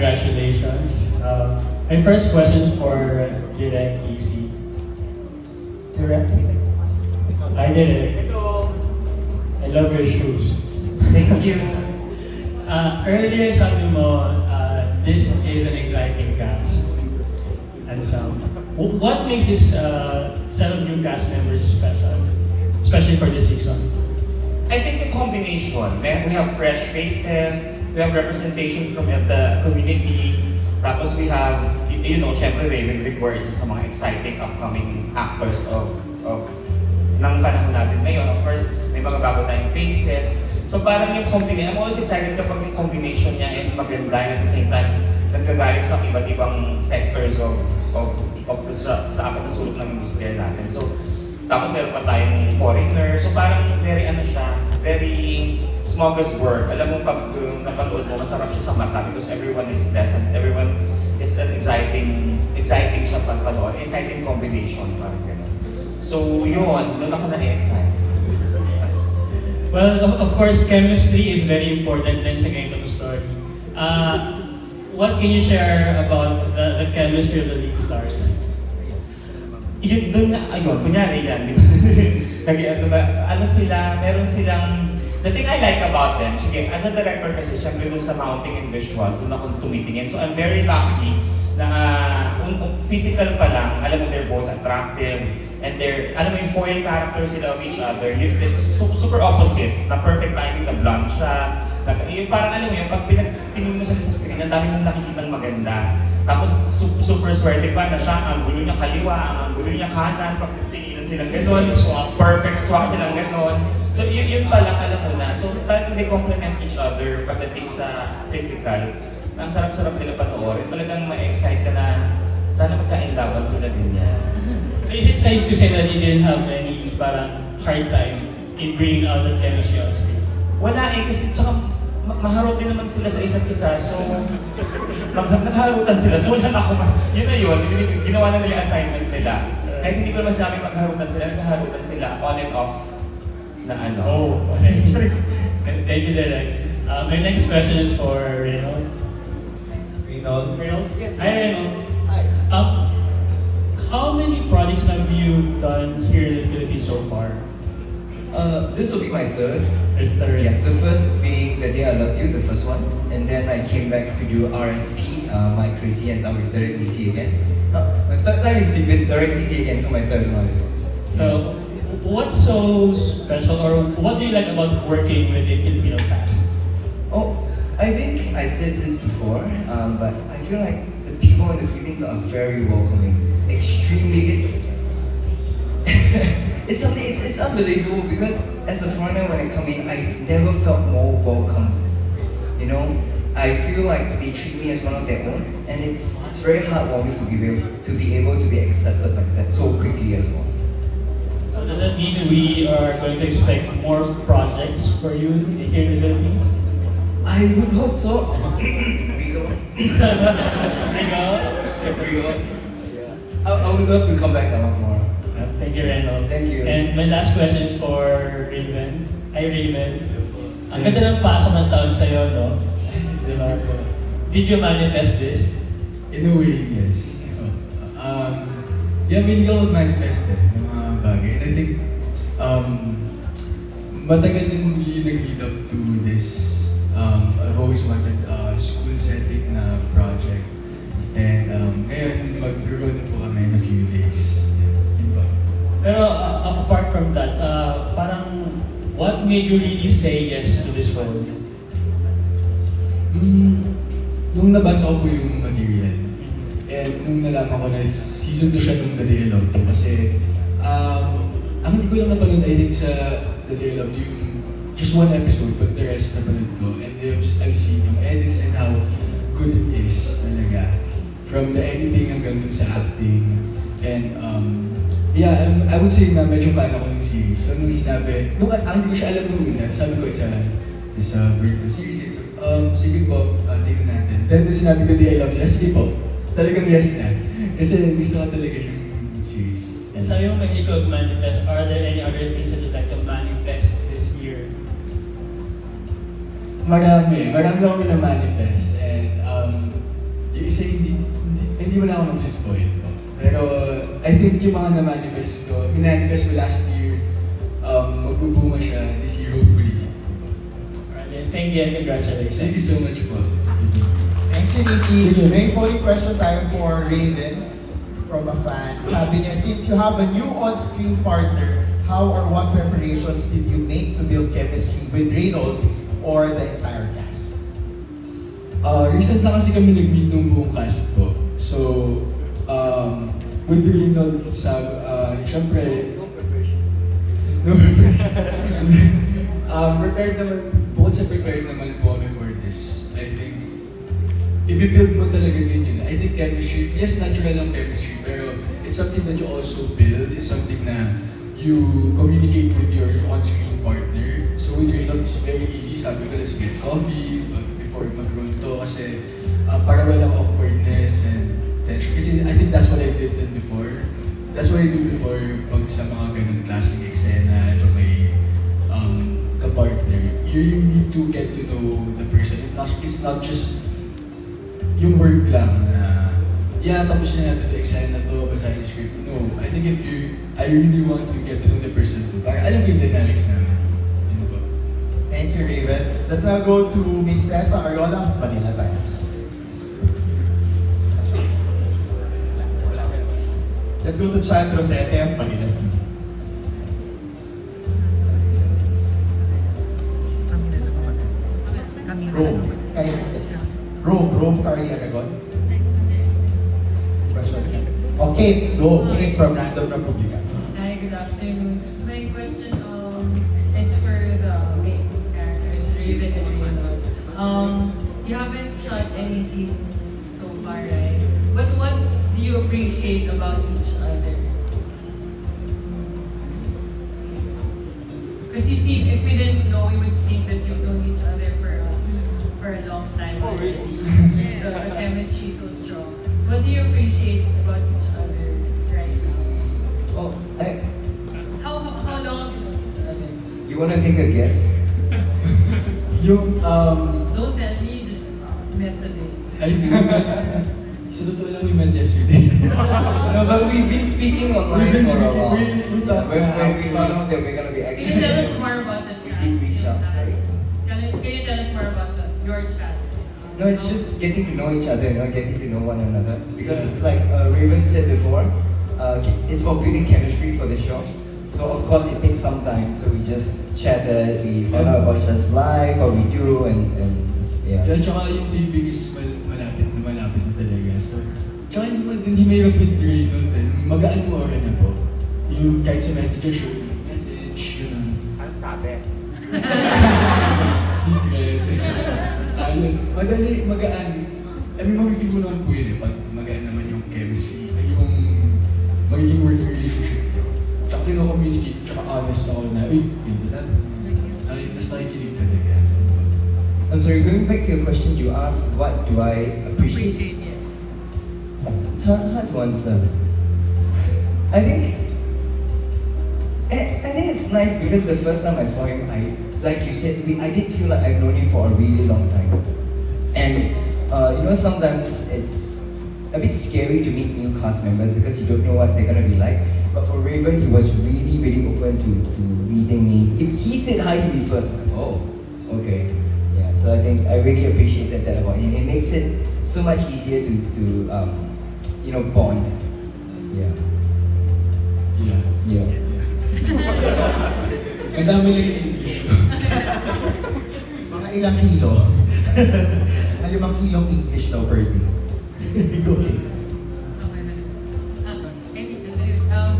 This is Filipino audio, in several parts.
congratulations. My first question is for Direk Easy. Direct. Hi Direk. I love your shoes. Thank you. Earlier sabi mo, this is an exciting cast. And so, what makes this set of new cast members special? Especially for this season? I think the combination. We have fresh faces, we have representation from the community, tapos we have, syempre Raven Rigor is isa sa mga exciting upcoming actors of ng panahon natin ngayon. Of course, may mga bago tayong faces. So parang yung combination, I'm always excited kapag yung combination niya is maganda and at the same time, nagkagaling sa iba't ibang sectors sa apat na sulok ng industriya natin. So, tapos meron pa tayong foreigner. So parang very smorgasbord. Alam mo, pag napanood mo, masarap siya sa mata because everyone is pleasant. Everyone is an exciting siya panood. Exciting combination, parang gano'n. So yun, doon ako na-excite. Well, of course, chemistry is very important din sa ganitong story. What can you share about the chemistry of the lead stars? Yun, doon na, kunyari yan, di ba? Meron silang, the thing I like about them, sige, as a director kasi, syempre dun sa mounting and visuals, dun akong tumitingin. So I'm very lucky na physical pa lang, alam mo, they're both attractive, and alam mo yung foil character sila of each other, super opposite, na perfect timing, na blunt siya, yung parang alam mo yung pag pinagtingin mo sa screen, ang dami mong nakikitang maganda. Tapos super swerte pa na siya, ang gulo niya kaliwa, ang gulo niya kanan, pag tinginan silang gano'n, perfect swak silang gano'n. So yun pa lang alam mo na, so talagang they complement each other pagdating sa physical. Ang sarap-sarap nila panoorin, talagang ma-excite ka na sana magkainlaban sila din yan. So is it safe to say that you didn't have any parang hard time in bringing out the chemistry on screen? Wala kasi tsaka maharot din naman sila sa isa't isa, so nagharutan sila, so wala na ako yun na yun, ginawa na nila yung assignment nila. Kahit hindi ko naman sinabi magharutan sila on and off na ano. Oh, okay. Sorry. Thank you, Derek. My next question is for Reynold. Reynold? Yes. Hi, Reynold. Hi. How many projects have you done here in the Philippines so far? This will be my third. Or third? Yeah, the first being The Day I Loved You, the first one. And then I came back to do RSP, My Crazy, and now with Direct EC again. No, my third time is with Direct EC again, so my third one. So, what's so special, or what do you like about working with the Filipino cast? Oh, I think I said this before, but I feel like the people in the Philippines are very welcoming. Extremely, it's unbelievable because as a foreigner when I come in, I've never felt more welcome. You know, I feel like they treat me as one of their own, and it's very heartwarming to be able to be accepted like that so quickly as well. So does that mean we are going to expect more projects for you here in the Philippines? I would hope so. We go. I would love to come back a lot more. Thank you, Reynold. Thank you. And my last question is for Raven. Hi, Raven. Ang ganda ng pasok ng taon sa'yo, no? Diba? Did you manifest this? In a way, yes. Hindi ako mag-manifest ng mga bagay. And I think, matagal din yung nag-lead up to this. I've always wanted a school setting na project. And ngayon, mag-grow na po kami in a few days. Pero apart from that, parang what made you really say yes to this role? Nung nabasa ko po yung material, and nung nalaman ko na season 2 siya nung The Day I Loved You, kasi ang hindi ko lang napanood, I think sa The Day I Loved You, just one episode, but the rest napanood ko. And I've seen yung edits and how good it is talaga. From the editing hanggang dun sa acting. And yeah, I would say na medyo fan ako ng series. So nung sinabi, hindi ko siya alam nung una, sabi ko it's a vertical series. So, sige po, tingnan natin. Then nung sinabi ko, I love you, sige po. Talagang yes na. Kasi gusto ko talaga siyang series. And sabi mo may ikaw manifest, are there any other things that you'd like to manifest this year? Marami akong na-manifest. And hindi mo na ako magsispoil po. Pero I think yung mga na-manifest ko, minanifest ko last year, magbubunga siya this year hopefully. Alright, thank you and congratulations. Thank you so much po. Thank you, Nikki. May following question tayo for Raven from a fan. Sabi niya, since you have a new on-screen partner, how or what preparations did you make to build chemistry with Reynold or the entire cast? Recent lang kasi kami nag-meet nung buong cast po. So, with Reynold, syempre, no preparations. Prepared naman, bukod sa prepared naman po kami for this. I think, i-build mo talaga din yun. I think chemistry, yes, natural ang chemistry, pero it's something that you also build. It's something na you communicate with your on-screen partner. So with Reynold, it's very easy. Sabi ko, let's get coffee before mag-roll to kasi para walang awkwardness and tension. Kasi I think that's what I did then before. That's what I do before pag sa mga ganun klaseng eksena na may ka-partner. You really need to get to know the person. It's not just yung work lang na yeah, tapos na natin ito, eksena na to, basahin yung script. No, I think I really want to get to know the person too. Para alam ko yung dynamics namin. Yun po. Thank you, Raven. Let's now go to Miss Tessa Ariola of Manila Times. Let's go to Chan Rosete of Manila Feed. Rome, Carly Aragon. Question. Okay, go. Kate from Random Republica. Hi, good afternoon. My question is for the main characters, Raven and Reynold. You haven't shot any scene so far, right? But what do you appreciate about each other? Because you see, if we didn't know, we would think that you've known each other for a long time. Oh, really? The chemistry is so strong. So what do you appreciate about each other right now? Oh, How long have you known each other? you wanna take a guess? Yung, Don't tell me, you just met today. sa totoo lang we met yesterday. No, but we've been speaking online We've been for a speaking- while. we thought- when we found out that we're gonna be Can acting. you tell us more about the chats? We did reach out, sorry. Can you tell us more about your chats? No, it's just getting to know each other, getting to know one another. Because like Raven said before, it's about building chemistry for the show. So of course it takes some time. So we just chatted, we found out about each other's life, what we do, and yeah. Yeah, tsaka yung taping is malapit na talaga. So, tsaka hindi mahirap with Reynold din. Magaan mo oras na po. Yung kahit sa message, yun. Ano sabi? Secret. Ayun. Madali, magaan. I mean, mag-feel mo naman po yun eh. Pag magaan naman yung chemistry, ay yung magiging working relationship nyo. Tsaka tino-communicate, tsaka honest ako na, uy, hindi na. Ay, tas nakikinig talaga. I'm sorry, going back to your question, you asked what do I appreciate? Yes. It's a hard one, sir. I think it's nice because the first time I saw him, like you said, I did feel like I've known him for a really long time. And sometimes it's a bit scary to meet new cast members because you don't know what they're gonna be like. But for Raven, he was really, really open to meeting me. If he said hi to me first, I'm like, oh, okay. Yeah, so I think I really appreciated that about him. It makes it so much easier to bond. Yeah. Yeah. Yeah. Ang dami lang yung English. Mga ilang kilo? 5 kilong English daw per day. Go, Kate.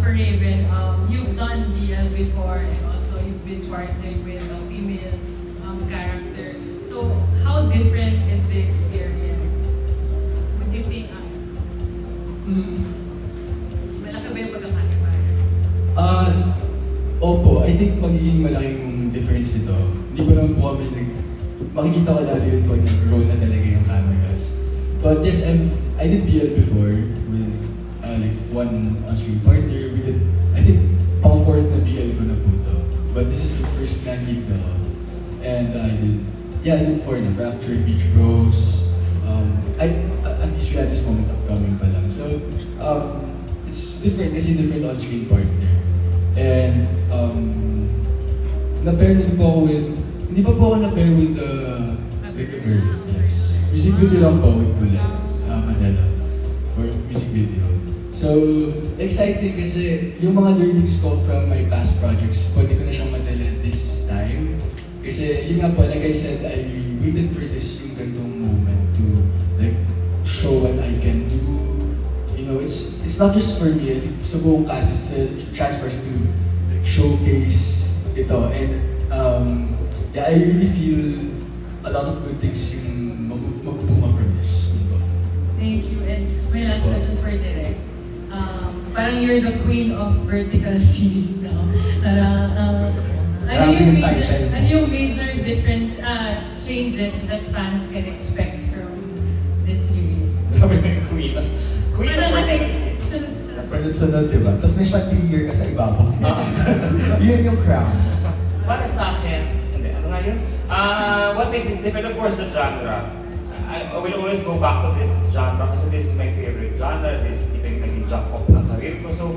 For Raven, you've done BL before and also you've been partnered with a female character. So how different is the experience? What do you think? Malaki ba yung pagkakaiba? Opo, I think magiging malaking difference ito. Hindi ko naman po kami makikita ko lalo yun pag nag-roll na talaga yung cameras. But yes, I did BL before with like one on-screen partner. We did, I think, pang-fourth na BL ko na po to. But this is the first na dito. And I did 4 na. Fractured, Beach Bros, at least we had this moment upcoming pa lang. So, it's different kasi different on-screen partner. And, na-pair na din po ako with, hindi pa po ako na-pair with like a girl. Yes. Music video lang po with Kuya, Manila, for music video. So, exciting kasi yung mga learnings ko from my past projects, pwede ko na siyang madala this time. Kasi yun nga po, like I said, I waited for this yung ganitong moment to like show what I can do. You know, it's not just for me, I think sa buong cast, it's a chance for us to like, showcase ito. And yeah, I really feel a lot of good things yung magpupunga from this. Thank you. And my last question for Direk. Parang you're the queen of vertical series now. Parang, ano yung major difference, changes that fans can expect from this series? Sabi na yung queen. Queen of Parang kasi, vertical. Sunod-sunod, di ba? Tapos may chandelier ka sa ibabaw. Yun yung crown. Para sa akin, hindi, ano nga yun? What makes this different, of course, the genre. I will always go back to this genre kasi this is my favorite genre. This, ito yung naging jump off ng career ko. So,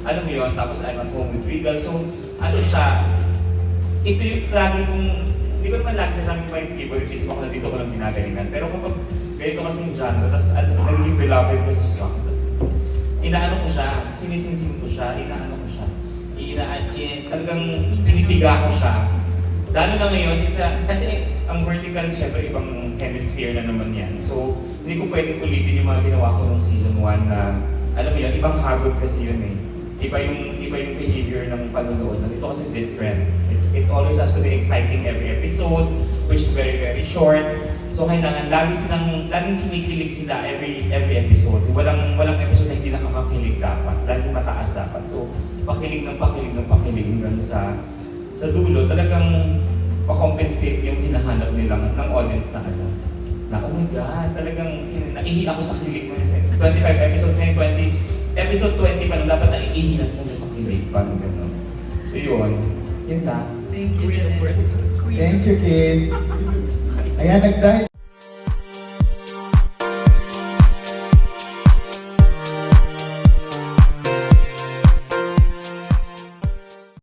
alam mo yun, tapos I'm at home with Regal. So, ano siya, ito yung lagi kong, hindi ko naman lagi sasabing ko yung favoritism ako na dito ko lang ginagalingan. Pero kapag ganito kasi yung genre, tapos nagiging beloved ko sa song. Tapos, inaano ko siya, sinisinsin ko siya, inaano ko siya. Talagang pinipiga ko siya. Lalo na ngayon, kasi ang vertical, syempre, ibang hemisphere na naman yan. So, hindi ko pwedeng ulitin yung mga ginawa ko nung season 1 na, alam mo yun, ibang hagod kasi yun eh. Iba yung behavior ng panonood. Ito kasi different. It always has to be exciting every episode, which is very, very short. So, kailangan laging kinikilig sila every episode. Walang episode na hindi nakakakilig dapat. Laging mataas dapat. So, pakilig hanggang sa dulo. Talagang pa-compensate yung hinahanap nilang ng audience na ano. Na, oh my God, talagang naihi ako sa kilig mo. 25 episodes ngayon, episode 20 pa lang dapat naiihi na sila sa kilig. Paano gano'n? So yun na. thank you, Queen of Direk. vertical. Thank you, Kid. Ayan, nag-dance